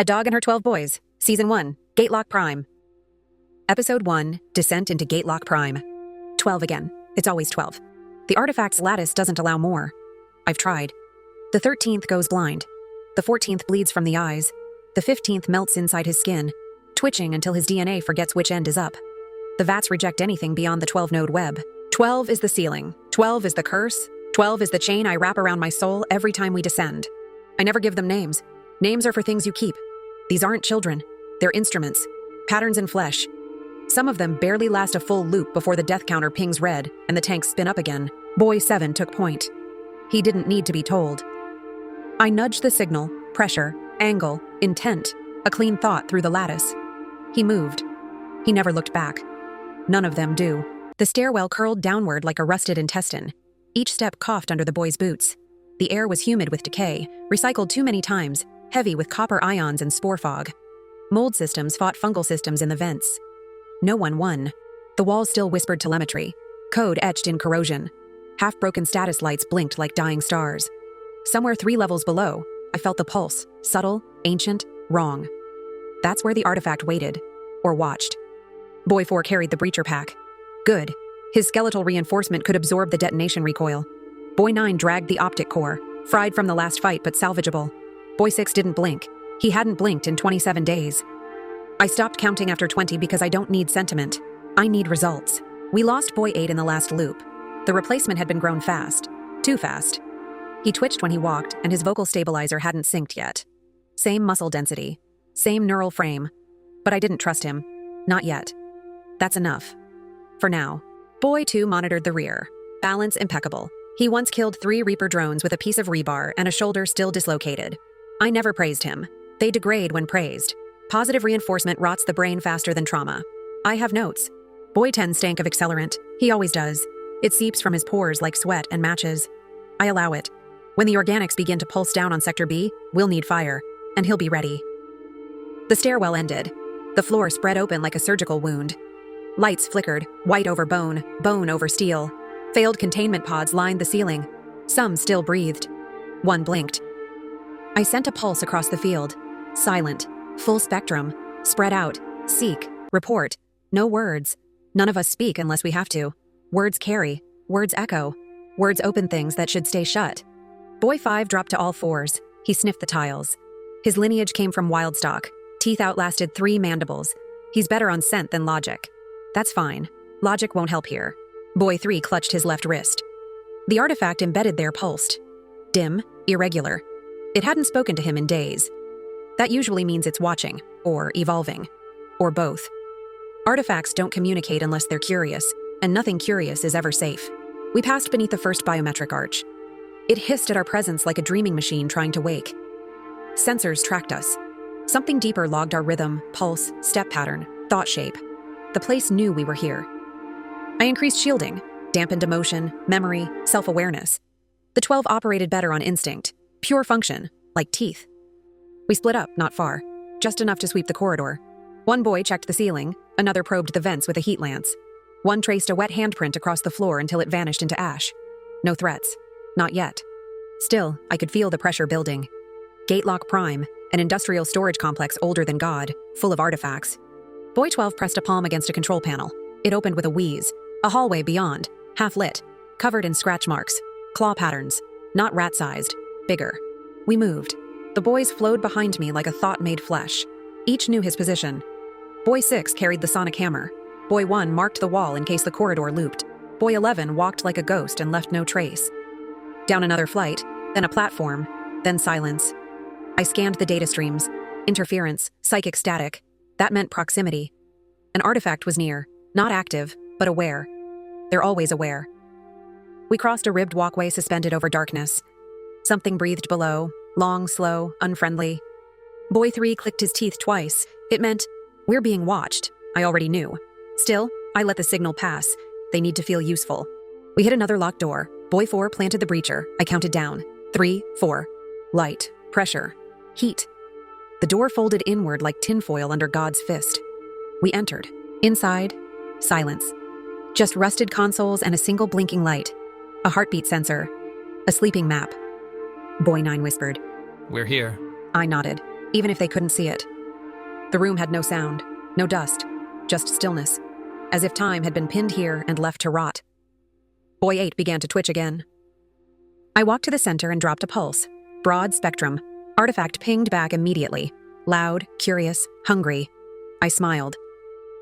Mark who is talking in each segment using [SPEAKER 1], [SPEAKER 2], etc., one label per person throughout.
[SPEAKER 1] A Dog and Her 12 Boys, Season 1, GATELOCK PRIME. Episode 1, Descent into GATELOCK Prime. 12 again. It's always 12. The artifact's lattice doesn't allow more. I've tried. The 13th goes blind. The 14th bleeds from the eyes. The 15th melts inside his skin, twitching until his DNA forgets which end is up. The vats reject anything beyond the 12-node web. 12 is the ceiling. 12 is the curse. 12 is the chain I wrap around my soul every time we descend. I never give them names. Names are for things you keep. These aren't children. They're instruments. Patterns in flesh. Some of them barely last a full loop before the death counter pings red and the tanks spin up again. Boy 7 took point. He didn't need to be told. I nudged the signal, pressure, angle, intent, a clean thought through the lattice. He moved. He never looked back. None of them do. The stairwell curled downward like a rusted intestine. Each step coughed under the boy's boots. The air was humid with decay, recycled too many times, heavy with copper ions and spore fog. Mold systems fought fungal systems in the vents. No one won. The walls still whispered telemetry, code etched in corrosion. Half-broken status lights blinked like dying stars. Somewhere 3 levels below, I felt the pulse, subtle, ancient, wrong. That's where the artifact waited, or watched. Boy 4 carried the breacher pack. Good. His skeletal reinforcement could absorb the detonation recoil. Boy 9 dragged the optic core, fried from the last fight but salvageable. Boy 6 didn't blink. He hadn't blinked in 27 days. I stopped counting after 20 because I don't need sentiment. I need results. We lost Boy 8 in the last loop. The replacement had been grown fast. Too fast. He twitched when he walked, and his vocal stabilizer hadn't synced yet. Same muscle density. Same neural frame. But I didn't trust him. Not yet. That's enough. For now. Boy 2 monitored the rear. Balance impeccable. He once killed 3 Reaper drones with a piece of rebar and a shoulder still dislocated. I never praised him. They degrade when praised. Positive reinforcement rots the brain faster than trauma. I have notes. Boy 10 stank of accelerant. He always does. It seeps from his pores like sweat and matches. I allow it. When the organics begin to pulse down on Sector B, we'll need fire, and he'll be ready. The stairwell ended. The floor spread open like a surgical wound. Lights flickered, white over bone, bone over steel. Failed containment pods lined the ceiling. Some still breathed. One blinked. I sent a pulse across the field. Silent, full spectrum, spread out, seek, report. No words. None of us speak unless we have to. Words carry, words echo. Words open things that should stay shut. Boy 5 dropped to all fours. He sniffed the tiles. His lineage came from wild stock. Teeth outlasted 3 mandibles. He's better on scent than logic. That's fine. Logic won't help here. Boy 3 clutched his left wrist. The artifact embedded there pulsed. Dim, irregular. It hadn't spoken to him in days. That usually means it's watching, or evolving, or both. Artifacts don't communicate unless they're curious, and nothing curious is ever safe. We passed beneath the first biometric arch. It hissed at our presence like a dreaming machine trying to wake. Sensors tracked us. Something deeper logged our rhythm, pulse, step pattern, thought shape. The place knew we were here. I increased shielding, dampened emotion, memory, self-awareness. The 12 operated better on instinct. Pure function, like teeth. We split up, not far. Just enough to sweep the corridor. One boy checked the ceiling, another probed the vents with a heat lance. One traced a wet handprint across the floor until it vanished into ash. No threats. Not yet. Still, I could feel the pressure building. GATELOCK Prime, an industrial storage complex older than God, full of artifacts. Boy 12 pressed a palm against a control panel. It opened with a wheeze. A hallway beyond, half-lit, covered in scratch marks, claw patterns, not rat-sized. Bigger. We moved. The boys flowed behind me like a thought made flesh. Each knew his position. Boy 6 carried the sonic hammer. Boy 1 marked the wall in case the corridor looped. Boy 11 walked like a ghost and left no trace. Down another flight, then a platform, then silence. I scanned the data streams. Interference, psychic static. That meant proximity. An artifact was near, not active, but aware. They're always aware. We crossed a ribbed walkway suspended over darkness. Something breathed below, long, slow, unfriendly. Boy 3 clicked his teeth twice. It meant, we're being watched. I already knew. Still, I let the signal pass. They need to feel useful. We hit another locked door. Boy 4 planted the breacher. I counted down. 3, 4. Light, pressure, heat. The door folded inward like tinfoil under God's fist. We entered. Inside, silence. Just rusted consoles and a single blinking light. A heartbeat sensor. A sleeping map. Boy 9 whispered.
[SPEAKER 2] We're here.
[SPEAKER 1] I nodded. even if they couldn't see it. The room had no sound, no dust, just stillness, as if time had been pinned here and left to rot. Boy 8 began to twitch again. I walked to the center and dropped a pulse. Broad spectrum. Artifact pinged back immediately. Loud, curious, hungry. I smiled.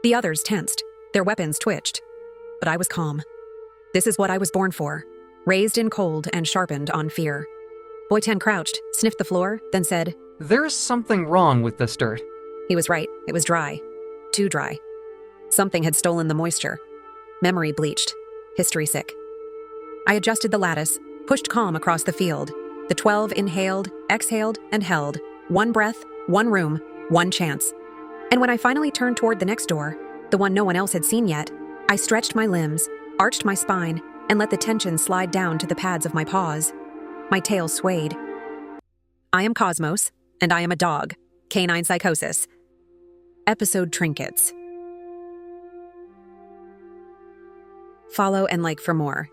[SPEAKER 1] The others tensed. Their weapons twitched. But I was calm. This is what I was born for. Raised in cold and sharpened on fear. Boy 10 crouched, sniffed the floor, then said,
[SPEAKER 2] "There's something wrong with this dirt."
[SPEAKER 1] He was right. It was dry. Too dry. Something had stolen the moisture. Memory bleached. History sick. I adjusted the lattice, pushed calm across the field. The 12 inhaled, exhaled, and held. One breath, one room, one chance. And when I finally turned toward the next door, the one no one else had seen yet, I stretched my limbs, arched my spine, and let the tension slide down to the pads of my paws. My tail swayed. I am Cosmos, and I am a dog. Canine psychosis. Episode trinkets. Follow and like for more.